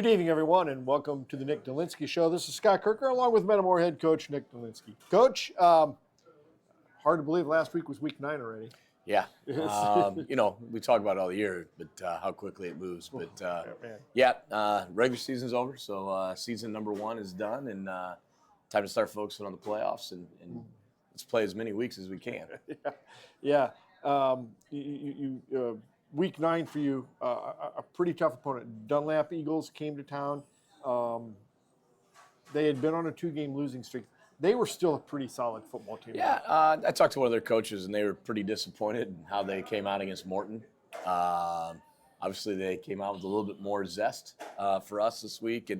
evening, everyone, and welcome to the Nick Delinski Show. This is Scott Kerker, along with Metamore head coach Nick Delinski. Coach, hard to believe last week was week 9 already. Yeah. We talk about it all year, but how quickly it moves. But, regular season's over, so season number 1 is done, and time to start focusing on the playoffs, and let's play as many weeks as we can. Yeah. Week 9 for you, a pretty tough opponent. Dunlap Eagles came to town. They had been on a 2-game losing streak. They were still a pretty solid football team. Yeah, I talked to one of their coaches, and they were pretty disappointed in how they came out against Morton. Obviously, they came out with a little bit more zest for us this week.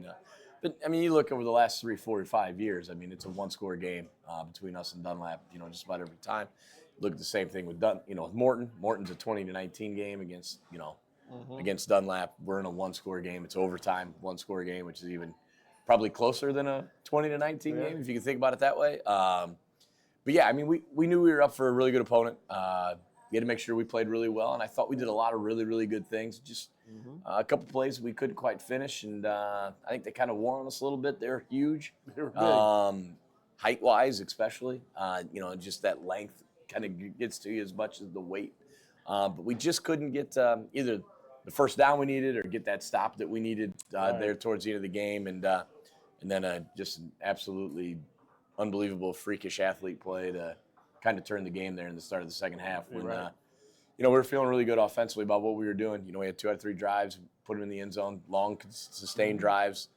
But you look over the last 3, 4, or 5 years, it's a one-score game between us and Dunlap, just about every time. Look at the same thing with with Morton. Morton's a 20-19 game against, against Dunlap. We're in a one-score game. It's overtime, one-score game, which is even probably closer than a 20-19 game, if you can think about it that way. We knew we were up for a really good opponent. We had to make sure we played really well, and I thought we did a lot of really, really good things. Just a couple plays we couldn't quite finish, and I think they kind of wore on us a little bit. They're huge. They were big. Height-wise especially. Just that length kind of gets to you as much as the weight. But we just couldn't get either the first down we needed or get that stop that we needed there towards the end of the game. And then just an absolutely unbelievable, freakish athlete play to kind of turn the game there in the start of the second half when, we were feeling really good offensively about what we were doing. We had 2 out of 3 drives, put them in the end zone, long, sustained drives.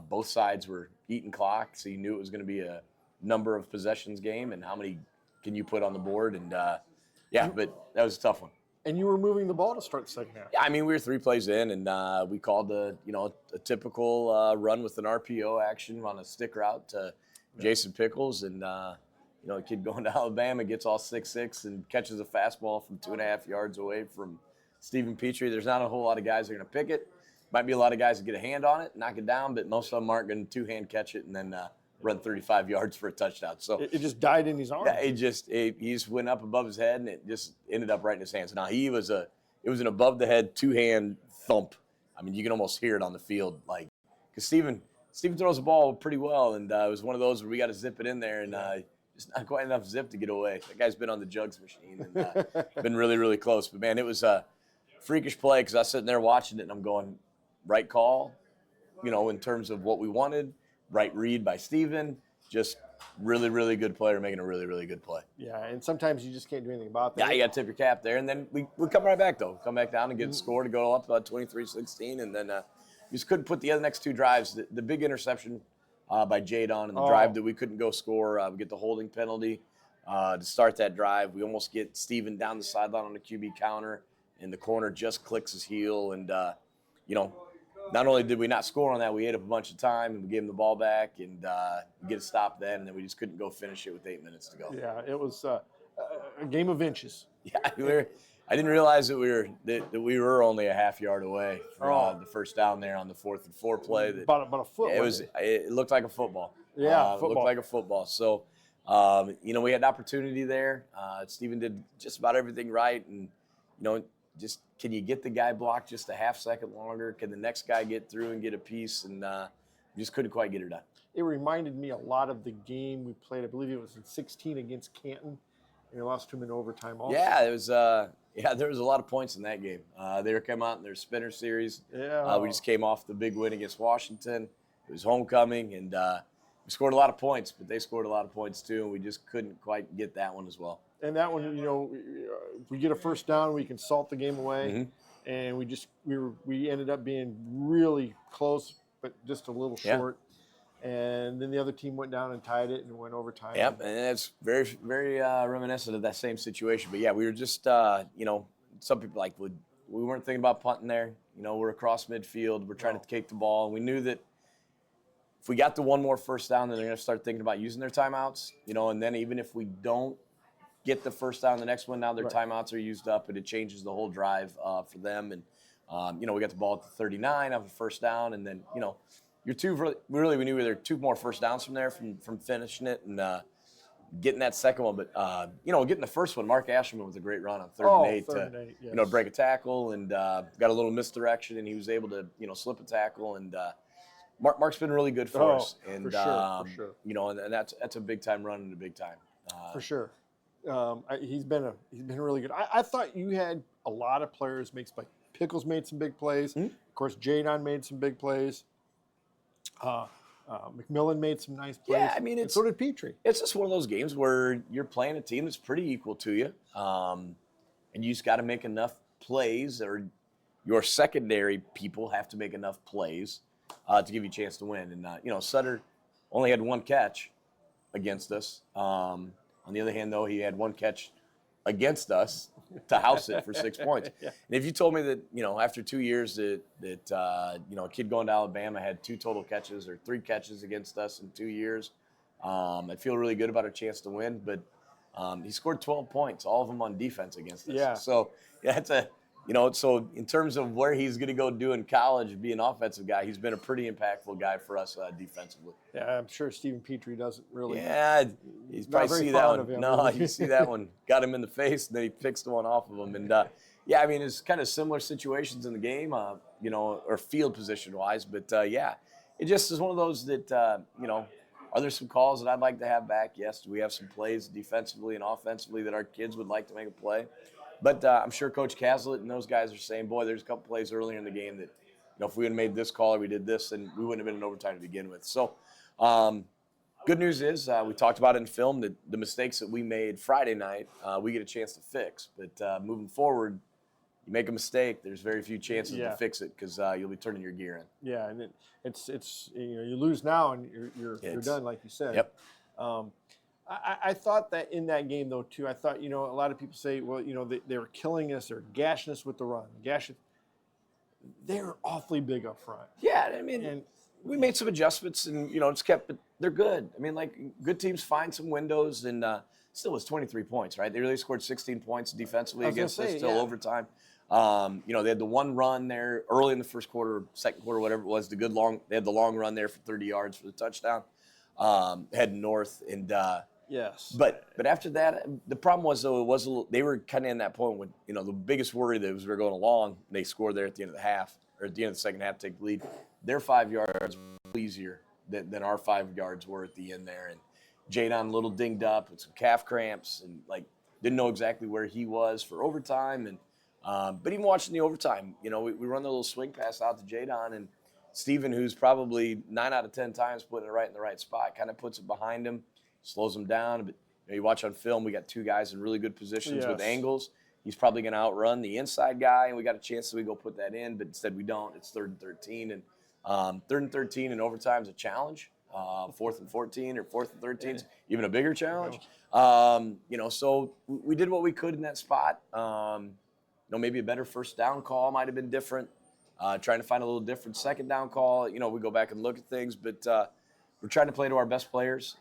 Both sides were eating clock, so you knew it was going to be a number of possessions game and how many can you put on the board. And, but that was a tough one. And you were moving the ball to start the second half. Yeah, we were 3 plays in, and we called a typical run with an RPO action on a stick route to Jason Pickles, and a kid going to Alabama gets all 6'6" and catches a fastball from 2.5 yards away from Stephen Petrie. There's not a whole lot of guys that are going to pick it. Might be a lot of guys that get a hand on it, knock it down, but most of them aren't going to two-hand catch it and then run 35 yards for a touchdown. So it just died in his arms. Yeah, he just went up above his head, and it just ended up right in his hands. Now it was an above the head 2-hand thump. You can almost hear it on the field, because Steven throws the ball pretty well, and it was one of those where we got to zip it in there, and just not quite enough zip to get away. That guy's been on the jugs machine and been really, really close. But man, it was a freakish play because I was sitting there watching it, and I'm going, right call, in terms of what we wanted. Right read by Steven, just really, really good player making a really, really good play. Yeah, and sometimes you just can't do anything about that. Yeah, you got to tip your cap there. And then we come right back, though. Come back down and get a score to go up about 23-16. And then we just couldn't put the other next 2 drives. The big interception by Jadon and the drive that we couldn't go score. We get the holding penalty to start that drive. We almost get Steven down the sideline on the QB counter, and the corner just clicks his heel. And, not only did we not score on that, we ate up a bunch of time, and we gave him the ball back, and we get a stop then, and then we just couldn't go finish it with 8 minutes to go. Yeah, it was a game of inches. Yeah, I didn't realize that we were only a half yard away from the first down there on the 4th and 4 play. About a foot. It looked like a football. Yeah, football. It looked like a football. So, we had an opportunity there. Steven did just about everything right, and just can you get the guy blocked just a half second longer? Can the next guy get through and get a piece? And just couldn't quite get her done. It reminded me a lot of the game we played. I believe it was in 16 against Canton, and we lost to him in overtime also. Yeah, there was a lot of points in that game. They were coming out in their spinner series. Yeah. We just came off the big win against Washington. It was homecoming, and we scored a lot of points, but they scored a lot of points too, and we just couldn't quite get that one as well. And that one, if we get a first down, we can salt the game away. Mm-hmm. And we ended up being really close, but just a little short. And then the other team went down and tied it and went overtime. Yep, and it's very, very reminiscent of that same situation. But yeah, we were just, some people we weren't thinking about punting there. We're across midfield. We're trying to take the ball. And we knew that if we got the one more first down, then they're going to start thinking about using their timeouts. And then even if we don't get the first down, the next one, now their timeouts are used up, and it changes the whole drive for them. And, we got the ball at the 39, have a first down, and then, we knew there were 2 more first downs from there from finishing it. And, getting that second one, but getting the first one, Mark Asherman was a great run on third and eight to break a tackle and got a little misdirection, and he was able to slip a tackle, and Mark's been really good for us, and for sure. And that's a big time run in a big time. For sure. He's been really good. I thought you had a lot of players make like Pickles made some big plays. Mm-hmm. Of course, Jadon made some big plays. McMillan made some nice plays. Yeah, I mean, so did Petrie. It's just one of those games where you're playing a team that's pretty equal to you, and you just got to make enough plays, or your secondary people have to make enough plays to give you a chance to win. And Sutter only had one catch against us. On the other hand, though, he had one catch against us to house it for 6 points. Yeah. And if you told me that, after 2 years that a kid going to Alabama had 2 total catches or 3 catches against us in 2 years, I'd feel really good about our chance to win. But he scored 12 points, all of them on defense against us. Yeah. So that's so in terms of where he's going to go do in college, be an offensive guy, he's been a pretty impactful guy for us defensively. Yeah, I'm sure Stephen Petrie doesn't really. Yeah, you probably see that one. No, you see that one. Got him in the face, and then he fixed one off of him. And I mean, it's kind of similar situations in the game, or field position wise. But it just is one of those that are there some calls that I'd like to have back? Yes. Do we have some plays defensively and offensively that our kids would like to make a play? But I'm sure Coach Caslett and those guys are saying, boy, there's a couple plays earlier in the game that, if we had made this call or we did this, then we wouldn't have been in overtime to begin with. So good news is we talked about it in film that the mistakes that we made Friday night, we get a chance to fix. But moving forward, you make a mistake, there's very few chances to fix it because you'll be turning your gear in. Yeah, and it's you lose now and you're done, like you said. Yep. I thought that in that game, though, too, I thought, a lot of people say, well, they were killing us or gashing us with the run. They were awfully big up front. Yeah, I mean, we made some adjustments and, it's kept, but they're good. I mean, like, good teams find some windows, and still was 23 points, right? They really scored 16 points defensively against us till overtime. They had the one run there early in the first quarter, second quarter, whatever it was, they had the long run there for 30 yards for the touchdown, heading north, and yes. But after that, the problem was, though, they were kind of in that point when, the biggest worry that was we were going along, they scored there at the end of the half, or at the end of the second half to take the lead. Their 5 yards were easier than our 5 yards were at the end there. And Jadon a little dinged up with some calf cramps and, didn't know exactly where he was for overtime. And but even watching the overtime, we run the little swing pass out to Jadon, and Steven, who's probably 9 out of 10 times putting it right in the right spot, kind of puts it behind him, slows him down. But you watch on film, we got 2 guys in really good positions with angles. He's probably going to outrun the inside guy, and we got a chance that we go put that in, but instead we don't. It's 3rd and 13, and 3rd and 13 in overtime is a challenge. 4th and 14 or 4th and 13 is even a bigger challenge. So we did what we could in that spot. Maybe a better first down call might have been different. Trying to find a little different second down call. We go back and look at things, but we're trying to play to our best players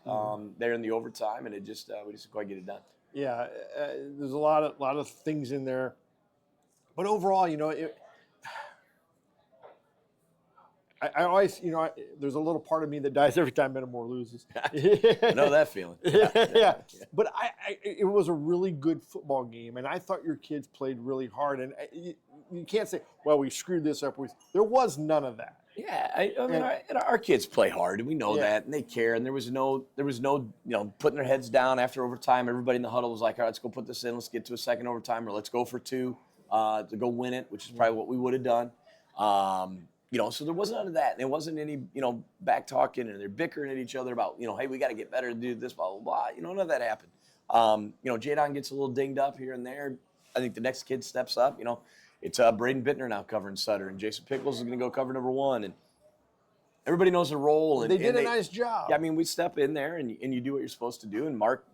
there in the overtime, and we just didn't quite get it done. Yeah, there's a lot of things in there, but overall, I always, there's a little part of me that dies every time Metamore loses. I know that feeling. Yeah. But it was a really good football game, and I thought your kids played really hard. And you can't say, well, we screwed this up. There was none of that. Yeah, I mean, our kids play hard, and we know that, and they care. And there was no, putting their heads down after overtime. Everybody in the huddle was like, all right, let's go put this in. Let's get to a second overtime, or let's go for 2 to go win it, which is probably what we would have done. So there wasn't none of that. And there wasn't any, back talking, and they're bickering at each other about, hey, we got to get better to do this, blah, blah, blah. None of that happened. Jadon gets a little dinged up here and there. I think the next kid steps up. It's Braden Bittner now covering Sutter, and Jason Pickles is going to go cover number 1. And everybody knows their role. And they did a nice job. Yeah, I mean, we step in there, and you do what you're supposed to do. And Mark,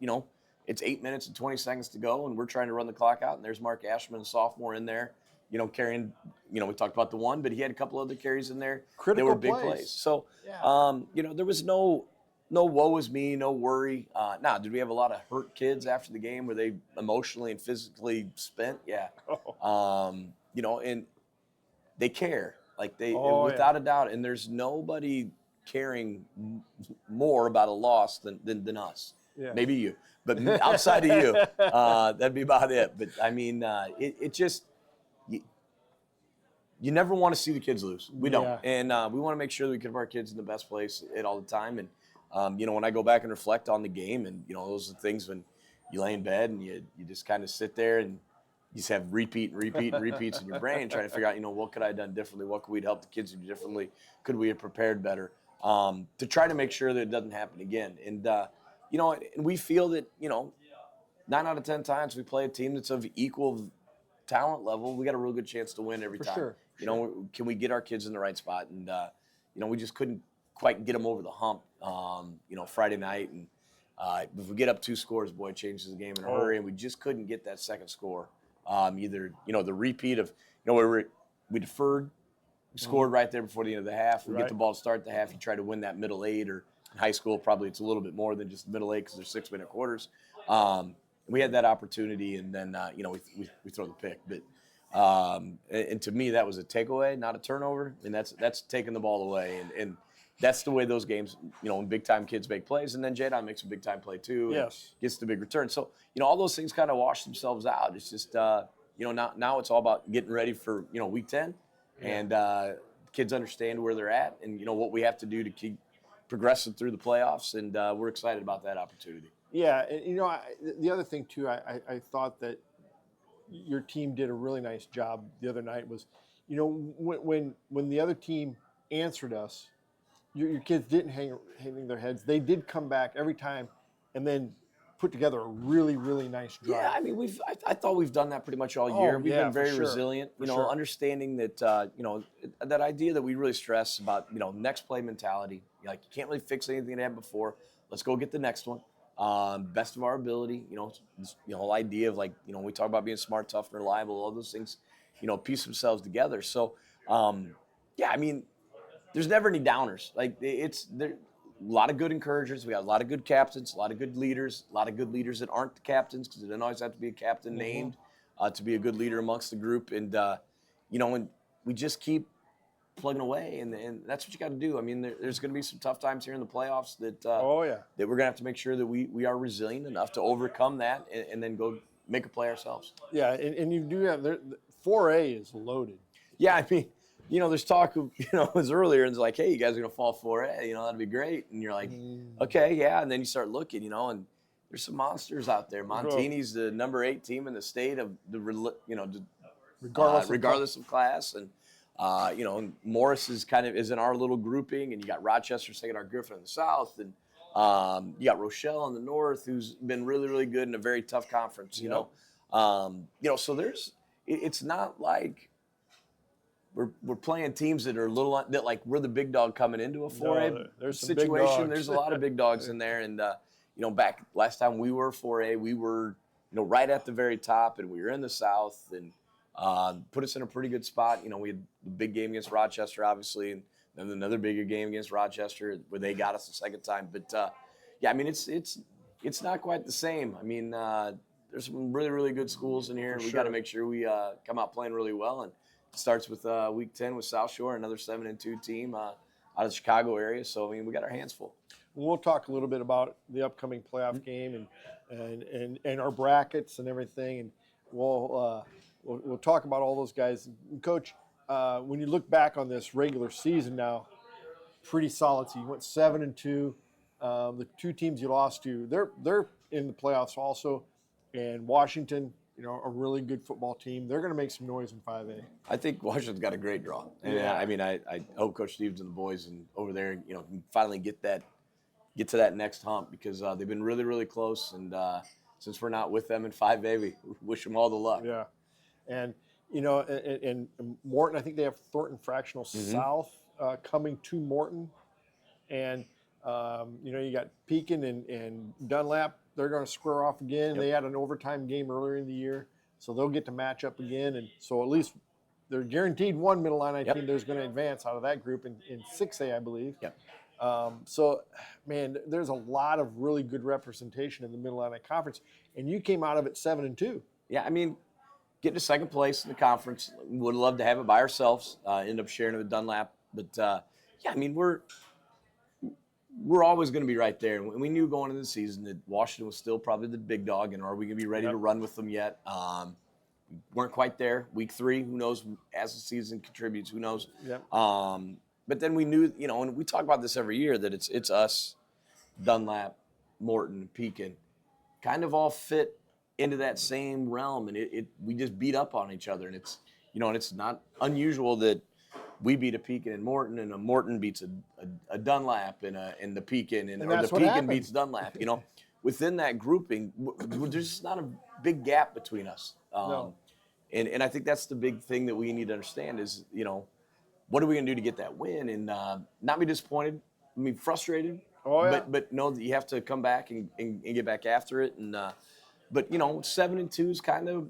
it's 8 minutes and 20 seconds to go, and we're trying to run the clock out. And there's Mark Ashman, a sophomore, in there. Carrying, we talked about the one, but he had a couple other carries in there. Critical they were big plays. So, there was no woe is me, no worry. Now, did we have a lot of hurt kids after the game? Were they emotionally and physically spent? Yeah. And they care. Without a doubt. And there's nobody caring more about a loss than us. maybe you. But outside of you, that'd be about it. But, I mean, it just you never want to see the kids lose. We don't. And we want to make sure that we keep our kids in the best place at all the time. And, when I go back and reflect on the game and, those are things when you lay in bed and you just kind of sit there and you just have repeats in your brain trying to figure out, what could I have done differently? What could we help the kids do differently? Could we have prepared better? To try to make sure that it doesn't happen again. And, and we feel that, 9 out of 10 times we play a team that's of equal talent level, we got a real good chance to win every time. Sure. Can we get our kids in the right spot? And, we just couldn't quite get them over the hump, Friday night. And if we get up 2 scores, boy, it changes the game in a hurry. And we just couldn't get that second score. Either, the repeat of, where we deferred, we scored right there before the end of the half. We get the ball to start the half. You try to win that middle 8, or in high school, probably it's a little bit more than just the middle 8 because they're 6-minute quarters. We had that opportunity, and then, we throw the pick. But and to me, that was a takeaway, not a turnover. And that's taking the ball away. And that's the way those games, when big-time kids make plays. And then Jadon makes a big-time play, too. Yes. Gets the big return. So, all those things kind of wash themselves out. It's just, now it's all about getting ready for, week 10. Yeah. And kids understand where they're at and, what we have to do to keep progressing through the playoffs. And we're excited about that opportunity. Yeah. And, the other thing, too, I thought that your team did a really nice job the other night was, when the other team answered us, your kids didn't hang their heads. They did come back every time and then put together a really, really nice drive. Yeah, I mean, I thought we've done that pretty much all year. We've been very resilient, understanding that, that idea that we really stress about, next play mentality. You can't really fix anything that happened before. Let's go get the next one. Best of our ability, the whole idea of we talk about being smart, tough, and reliable, all those things, piece themselves together. So, I mean, there's never any downers. There a lot of good encouragers. We got a lot of good captains, a lot of good leaders, a lot of good leaders that aren't the captains because it doesn't always have to be a captain named to be a good leader amongst the group. And, and we just keep plugging away, and that's what you got to do. I mean, there's going to be some tough times here in the playoffs that that we're going to have to make sure that we are resilient enough to overcome that and then go make a play ourselves. Yeah, and you do have 4A is loaded. Yeah, I mean, there's talk of, it was earlier, and it's like, hey, you guys are going to fall 4A, that'd be great. And you're like, okay, yeah. And then you start looking, and there's some monsters out there. Montini's the number 8 team in the state of regardless of class. And, Morris is is in our little grouping, and you got Rochester second, our Griffin in the south. And you got Rochelle in the north, who's been really, really good in a very tough conference, so it's not like we're playing teams that are we're the big dog coming into a 4A situation. There's a lot of big dogs in there. And, back last time we were 4A, we were, right at the very top, and we were in the south, and put us in a pretty good spot. We had the big game against Rochester, obviously, and then another bigger game against Rochester where they got us the second time. But, I mean, it's not quite the same. I mean, there's some really, really good schools in here, and we got to make sure we come out playing really well. And it starts with week 10 with South Shore, another 7-2 team out of the Chicago area. So, I mean, we got our hands full. We'll talk a little bit about the upcoming playoff game and our brackets and everything, and we'll talk about all those guys. And Coach, when you look back on this regular season now, pretty solid. So you went 7-2. The 2 teams you lost to, they're in the playoffs also, and Washington, a really good football team. They're going to make some noise in 5A. I think Washington's got a great draw. And I mean, I hope Coach Stevens and the boys and over there, can finally get to that next hump because they've been really, really close. And since we're not with them in 5A, we wish them all the luck. Yeah. And, and Morton, I think they have Thornton Fractional South coming to Morton. And, you got Pekin and Dunlap. They're going to square off again. Yep. They had an overtime game earlier in the year, so they'll get to match up again. And so at least they're guaranteed one Middle Illini team that's going to advance out of that group in 6A, I believe. Yep. So, man, there's a lot of really good representation in the Middle Illini Conference, and you came out of it 7-2. Yeah, I mean, getting to second place in the conference, would love to have it by ourselves. End up sharing it with Dunlap, but I mean, we're always going to be right there. And we knew going into the season that Washington was still probably the big dog, and are we going to be ready to run with them yet? We weren't quite there. Week 3, who knows? As the season contributes, who knows? Yep. But then we knew, and we talk about this every year, that it's us, Dunlap, Morton, Pekin, kind of all fit into that same realm, and we just beat up on each other, and it's not unusual that we beat a Pekin and Morton, and a Morton beats a Dunlap and the Pekin, or the Pekin beats Dunlap. Within that grouping, there's just not a big gap between us. No. And I think that's the big thing that we need to understand is, what are we going to do to get that win? And not be disappointed. I mean, frustrated. Oh, yeah. But know that you have to come back and get back after it. And but 7-2 is kind of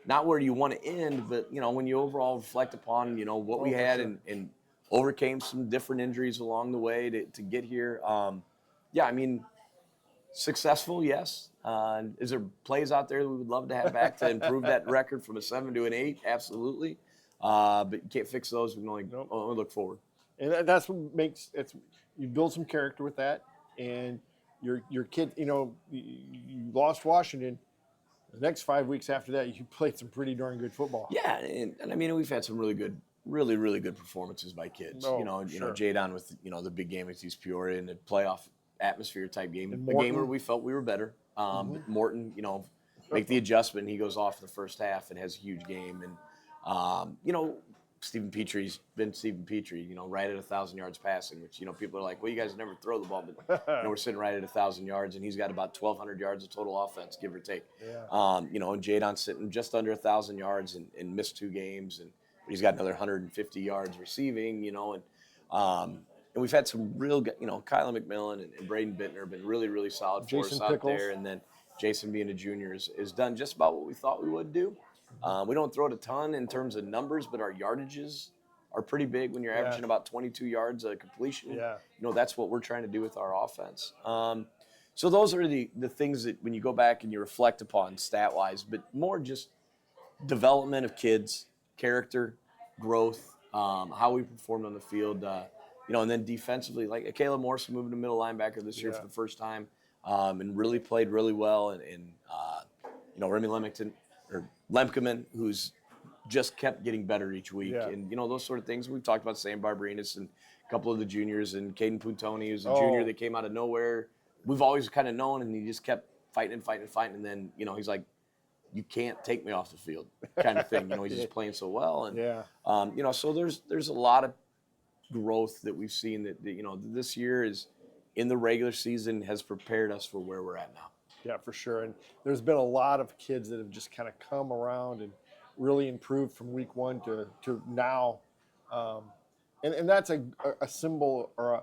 not where you want to end. But when you overall reflect upon what we had and overcame some different injuries along the way to get here. Yeah, I mean, successful, yes. Is there plays out there that we would love to have back to improve that record from a 7 to an 8? Absolutely. But you can't fix those. We can only look forward. And that's what makes it. You build some character with that, and your kid. You lost Washington. The next 5 weeks after that, you played some pretty darn good football. Yeah, and I mean, we've had some really good, really good performances by kids. Oh, Jadon with the big game with East Peoria and the playoff atmosphere type game. And a game where we felt we were better. Morton, make the adjustment. He goes off the first half and has a huge game. And Stephen Petrie's been Stephen Petrie. Right at 1,000 yards passing, which people are like, well, you guys never throw the ball, but we're sitting right at 1,000 yards, and he's got about 1,200 yards of total offense, give or take. Yeah. And Jadon's sitting just under 1,000 yards and missed 2 games, and he's got another 150 yards receiving. And we've had some real, Kylan McMillan and Braden Bittner have been really, really solid for us out there. And then Jason, being a junior, is done just about what we thought we would do. We don't throw it a ton in terms of numbers, but our yardages are pretty big when you're averaging about 22 yards a completion. Yeah. That's what we're trying to do with our offense. So those are the things that when you go back and you reflect upon stat-wise, but more just development of kids, character, growth, how we performed on the field, and then defensively, like Caleb Morrison moving to middle linebacker this year for the first time, and really played really well. And Remy Lemkeman, who's just kept getting better each week. Yeah. And, those sort of things. We've talked about Sam Barbrinas and a couple of the juniors, and Caden Puntoni, who's a junior that came out of nowhere. We've always kind of known, and he just kept fighting. And then, he's like, you can't take me off the field kind of thing. He's just playing so well. And, so there's a lot of growth that we've seen that this year is in the regular season has prepared us for where we're at now. Yeah, for sure. And there's been a lot of kids that have just kind of come around and really improved from week 1 to now. And that's a symbol, or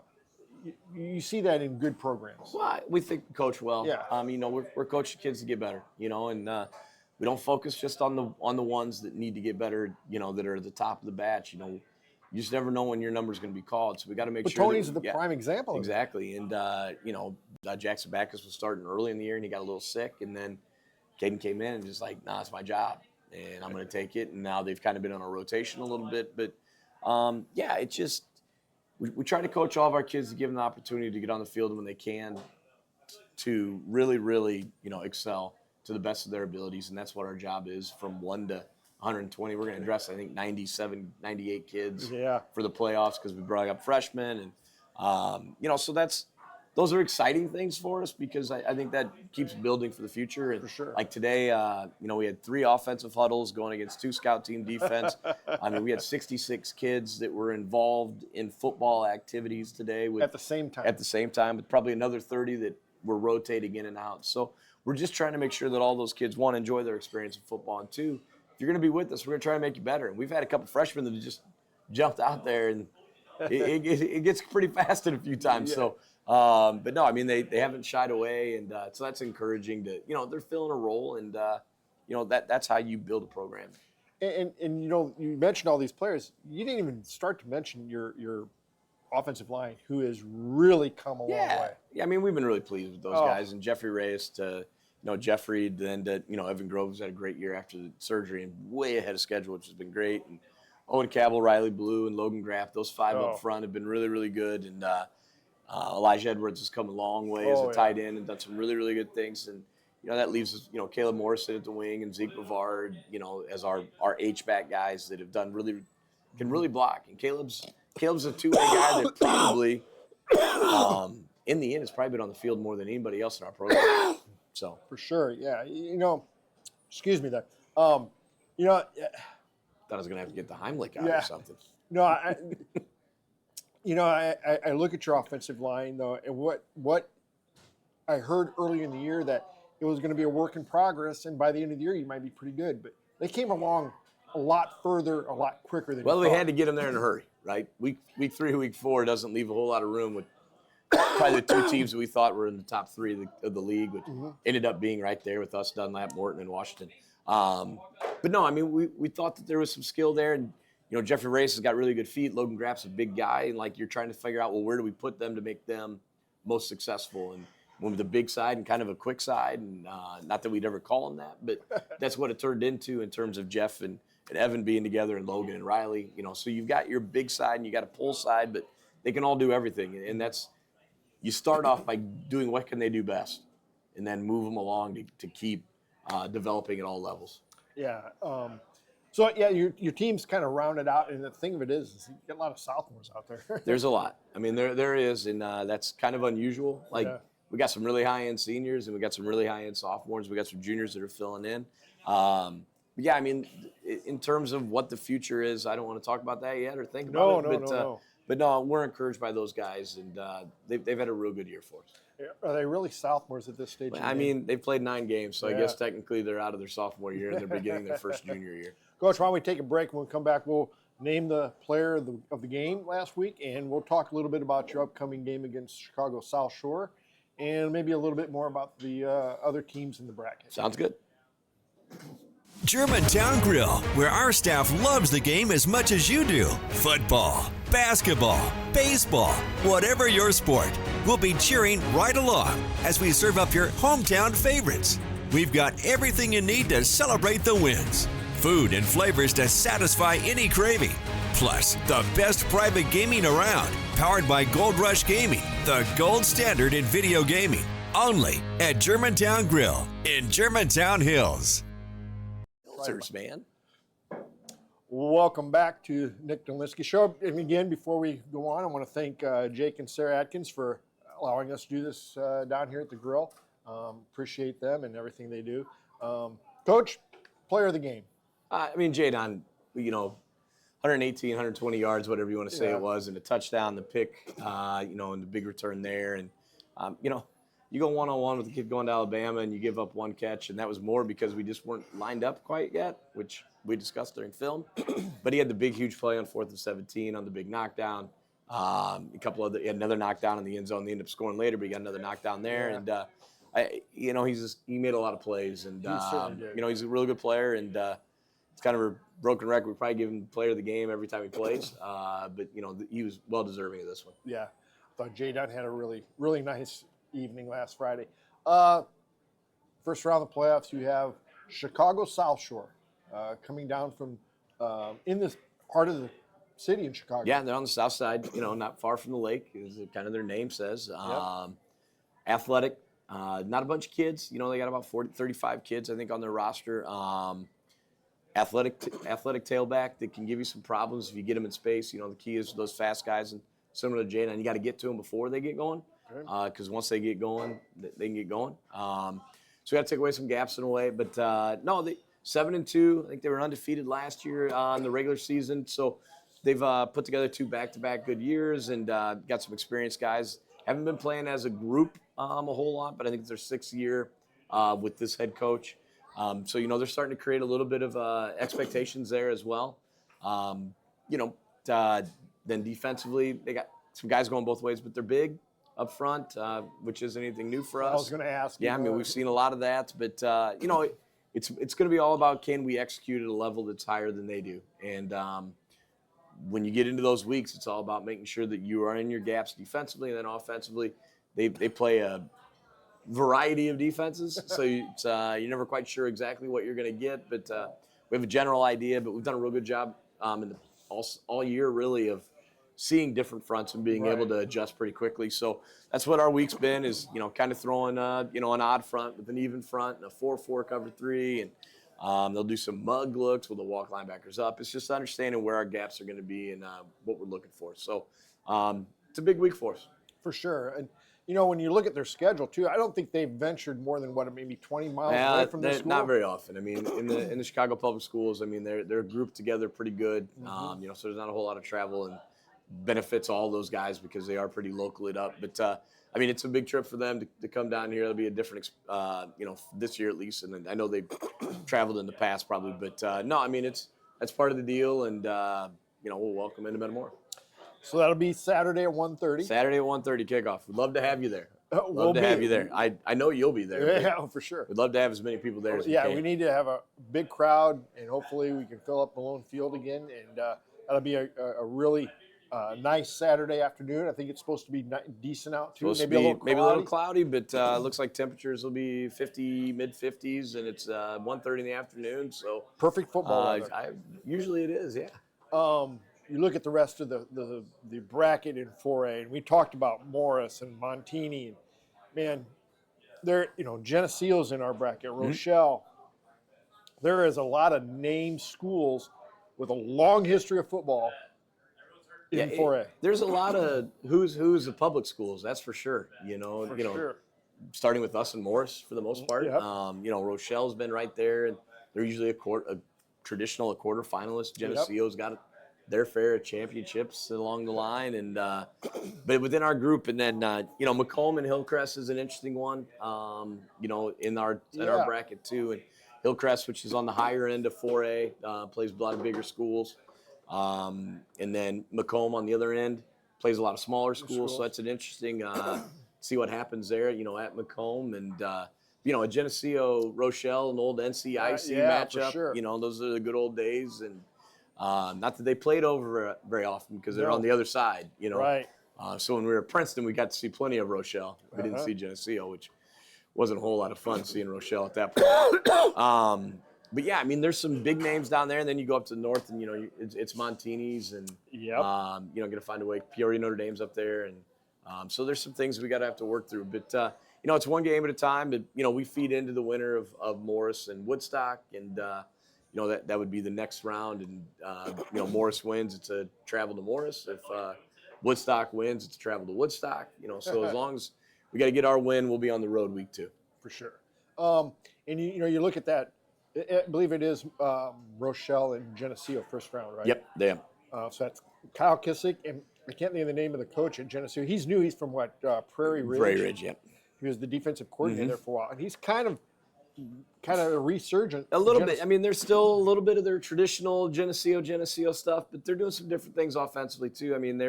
you see that in good programs. Well, we think we coach well. Yeah. We're coaching kids to get better, and we don't focus just on the ones that need to get better, that are at the top of the batch. You just never know when your number's going to be called, so we got to make sure. Tony's the prime example. Exactly, and Jackson Backus was starting early in the year, and he got a little sick, and then Caden came in and just like, nah, it's my job, and I'm going to take it. And now they've kind of been on a rotation a little bit, but it's just we try to coach all of our kids to give them the opportunity to get on the field when they can, to really, really excel to the best of their abilities, and that's what our job is from 1 to 120. We're going to address, I think, 97, 98 kids for the playoffs because we brought up freshmen. And, so those are exciting things for us because I think that keeps building for the future. And for sure. Like today, we had 3 offensive huddles going against 2 scout team defense. I mean, we had 66 kids that were involved in football activities today. At the same time. At the same time, with probably another 30 that were rotating in and out. So we're just trying to make sure that all those kids, 1, enjoy their experience in football, and 2, if you're going to be with us, we're going to try to make you better. And we've had a couple freshmen that have just jumped out there, and it gets pretty fast in a few times. Yeah. So, but no, I mean, they haven't shied away, and so that's encouraging to, they're filling a role, and, that's how you build a program. And you mentioned all these players. You didn't even start to mention your offensive line, who has really come a long way. Yeah, I mean, we've been really pleased with those guys, and Jeffrey Reyes to – Jeffrey, then to, Evan Groves had a great year after the surgery and way ahead of schedule, which has been great. And Owen Cabell, Riley Blue, and Logan Graff, those 5 up front have been really, really good. And Elijah Edwards has come a long way as a tight end and done some really, really good things. And, that leaves us, Caleb Morrison at the wing and Zeke Brevard, as our H-back guys that have done can really block. And Caleb's a two-way guy that probably, in the end, has probably been on the field more than anybody else in our program. So for sure, yeah. Excuse me there. Thought I was gonna have to get the Heimlich out or something. No, I look at your offensive line though, and what I heard early in the year that it was going to be a work in progress, and by the end of the year you might be pretty good. But they came along a lot further, a lot quicker than. Well, we had to get them there in a hurry, right? Week 3, week 4 doesn't leave a whole lot of room with probably the two teams that we thought were in the top 3 of the league, which ended up being right there with us, Dunlap, Morton, and Washington. But no, I mean, we thought that there was some skill there, and Jeffrey Race has got really good feet. Logan Graff's a big guy, and like you're trying to figure out, well, where do we put them to make them most successful? And one with the big side and kind of a quick side, and not that we'd ever call them that, but that's what it turned into in terms of Jeff and Evan being together, and Logan and Riley. So you've got your big side and you got a pull side, but they can all do everything, and that's. You start off by doing what can they do best, and then move them along to keep developing at all levels. Yeah. So yeah, your team's kind of rounded out, and the thing of it is you get a lot of sophomores out there. There's a lot. I mean, there is, and that's kind of unusual. We got some really high-end seniors, and we got some really high-end sophomores. We got some juniors that are filling in. But yeah, I mean, in terms of what the future is, I don't want to talk about that yet or think about it. No. But no, we're encouraged by those guys, and they've had a real good year for us. Are they really sophomores at this stage? I mean, they've played 9 games, so I guess technically they're out of their sophomore year and they're beginning their first junior year. Coach, why don't we take a break? When we come back, we'll name the player of the game last week, and we'll talk a little bit about your upcoming game against Chicago South Shore, and maybe a little bit more about the other teams in the bracket. Sounds good. Germantown Grill, where our staff loves the game as much as you do. Football, basketball, baseball, whatever your sport, we'll be cheering right along as we serve up your hometown favorites. We've got everything you need to celebrate the wins. Food and flavors to satisfy any craving. Plus, the best private gaming around, powered by Gold Rush Gaming, the gold standard in video gaming. Only at Germantown Grill in Germantown Hills. Man. Welcome back to Nick Delinski Show. And again, before we go on, I want to thank Jake and Sarah Atkins for allowing us to do this down here at the grill. Appreciate them and everything they do. Coach, player of the game. I mean, Jadon, 118, 120 yards, whatever you want to say it was, and a touchdown, the pick, and the big return there. And, you go one-on-one with the kid going to Alabama and you give up one catch, and that was more because we just weren't lined up quite yet, which we discussed during film. But he had the big, huge play on 4th and 17 on the big knockdown. He had another knockdown in the end zone. They ended up scoring later, but he got another knockdown there. And, he made a lot of plays. And, he's a really good player. And it's kind of a broken record. We probably give him player of the game every time he plays. But, he was well deserving of this one. Yeah. I thought Jadon had a really, really nice evening last Friday. First round of the playoffs, you have Chicago South Shore coming down from in this part of the city in Chicago. Yeah, they're on the south side, not far from the lake, as kind of their name says. Athletic, not a bunch of kids. They got about 35 kids, I think, on their roster. Athletic tailback that can give you some problems if you get them in space. The key is those fast guys, and similar to Jadon, you got to get to them before they get going. Because once they get going, they can get going. So we got to take away some gaps in a way. But no, 7-2. I think they were undefeated last year in the regular season. So they've put together 2 back-to-back good years and got some experienced guys. Haven't been playing as a group a whole lot, but I think it's their 6th year with this head coach. So they're starting to create a little bit of expectations there as well. Then defensively, they got some guys going both ways, but they're big up front, which isn't anything new for us. I was going to ask. Yeah, I mean, we've seen a lot of that, but it's going to be all about, can we execute at a level that's higher than they do? And when you get into those weeks, it's all about making sure that you are in your gaps defensively, and then offensively, they play a variety of defenses, so you're never quite sure exactly what you're going to get, but we have a general idea. But we've done a real good job all year, really, of seeing different fronts and being able to adjust pretty quickly. So that's what our week's been, is, kind of throwing, an odd front with an even front and a 4-4 cover 3. And they'll do some mug looks where they'll walk linebackers up. It's just understanding where our gaps are going to be and what we're looking for. So it's a big week for us. For sure. And, when you look at their schedule, too, I don't think they've ventured more than, maybe 20 miles away from their school? Not very often. I mean, in the Chicago public schools, I mean, they're grouped together pretty good. So there's not a whole lot of travel, and benefits all those guys because they are pretty locally up. But, I mean, it's a big trip for them to come down here. It'll be a different, this year at least. And I know they've traveled in the past probably. But, no, I mean, that's part of the deal. And, we'll welcome them to Metamora. So that'll be Saturday at 1:30. Saturday at 1:30 kickoff. We'd love to have you there. We'll have you there. I know you'll be there. Yeah, for sure. We'd love to have as many people there as we can. We need to have a big crowd, and hopefully we can fill up Malone Field again. And that'll be a really nice Saturday afternoon. I think it's supposed to be decent out too. Maybe a little cloudy, but looks like temperatures will be 50, mid-50s, and it's 1:30 in the afternoon. So perfect football weather. Usually it is, yeah. You look at the rest of the bracket in 4A, and we talked about Morris and Montini. And, man, Geneseo's in our bracket, Rochelle. There is a lot of named schools with a long history of football in 4A. There's a lot of who's the public schools, that's for sure. Sure. Starting with us and Morris for the most part. Yep. Rochelle's been right there, and they're usually a traditional quarter finalist. Geneseo's got their fair of championships along the line, and but within our group, and then Macomb and Hillcrest is an interesting one. In our bracket too, and Hillcrest, which is on the higher end of 4A, plays a lot of bigger schools, and then Macomb on the other end plays a lot of smaller schools. So that's an interesting see what happens there. At Macomb, and a Geneseo Rochelle, an old NCIC matchup. For sure. Those are the good old days, and. Not that they played over very often because they're on the other side, Right. So when we were at Princeton, we got to see plenty of Rochelle. We didn't see Geneseo, which wasn't a whole lot of fun seeing Rochelle at that point. But yeah, I mean, there's some big names down there, and then you go up to the north, and it's Montini's, and going to find a way. Peoria Notre Dame's up there, and so there's some things we got to have to work through. But it's one game at a time. But we feed into the winner of Morris and Woodstock, and that would be the next round, and Morris wins, it's a travel to Morris. If Woodstock wins, it's a travel to Woodstock. So as long as we got to get our win, we'll be on the road week 2. For sure. And you look at that. I believe it is Rochelle and Geneseo first round, right? Yep, they have. So that's Kyle Kissick, and I can't think of the name of the coach at Geneseo. He's new. He's from what, Prairie Ridge? Prairie Ridge, yep. He was the defensive coordinator there for a while, and he's kind of a resurgent. A little bit. I mean, there's still a little bit of their traditional Geneseo stuff, but they're doing some different things offensively too. I mean,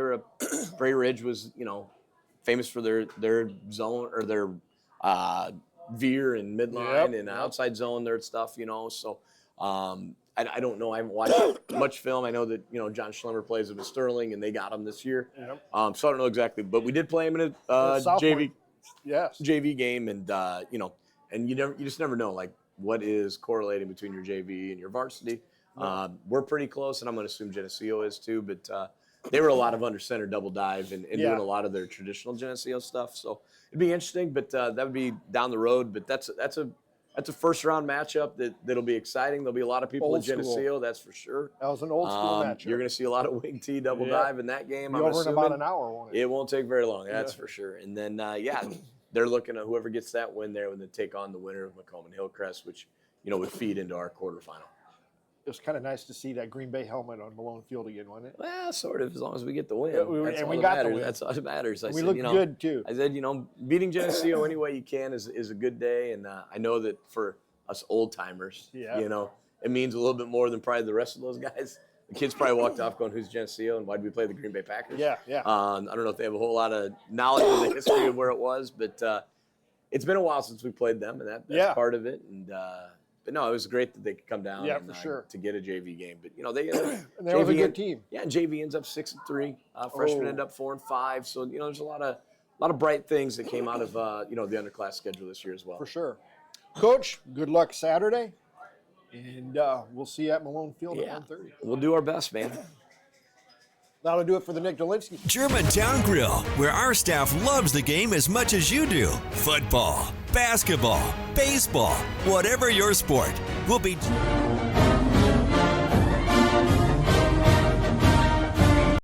Prairie Ridge was, famous for their zone or their veer and midline and outside zone, their stuff, So I don't know. I haven't watched much film. I know that, John Schlemmer plays with Sterling, and they got him this year. Yep. So I don't know exactly, but we did play him in a JV game, and and you just never know, like, what is correlating between your JV and your varsity. We're pretty close, and I'm going to assume Geneseo is too. But they were a lot of under center double dive and doing a lot of their traditional Geneseo stuff. So it'd be interesting, but that would be down the road. But that's a first round matchup that'll be exciting. There'll be a lot of people at Geneseo, that's for sure. That was an old school matchup. You're going to see a lot of wing T double dive in that game. I'm over in about an hour, won't it? It won't take very long, that's for sure. And then they're looking at whoever gets that win there when they take on the winner of Macomb and Hillcrest, which, would feed into our quarterfinal. It was kind of nice to see that Green Bay helmet on Malone Field again, wasn't it? Well, sort of, as long as we get the win. And we got the win. That's all that matters. We looked good, too. I said, beating Geneseo any way you can is a good day. And I know that for us old-timers, it means a little bit more than probably the rest of those guys. The kids probably walked off going, who's Geneseo and why did we play the Green Bay Packers? Yeah. I don't know if they have a whole lot of knowledge of the history of where it was, but it's been a while since we played them, and that's part of it. And but no, it was great that they could come down for sure. to get a JV game. But and they was a good team. Yeah, and JV ends up 6-3. Freshmen end up 4-5. So there's a lot of bright things that came out of the underclass schedule this year as well. For sure. Coach, good luck Saturday. And we'll see you at Malone Field at 1:30. We'll do our best, man. That'll do it for the Nick Delinski. Germantown Grill, where our staff loves the game as much as you do. Football, basketball, baseball, whatever your sport. We'll be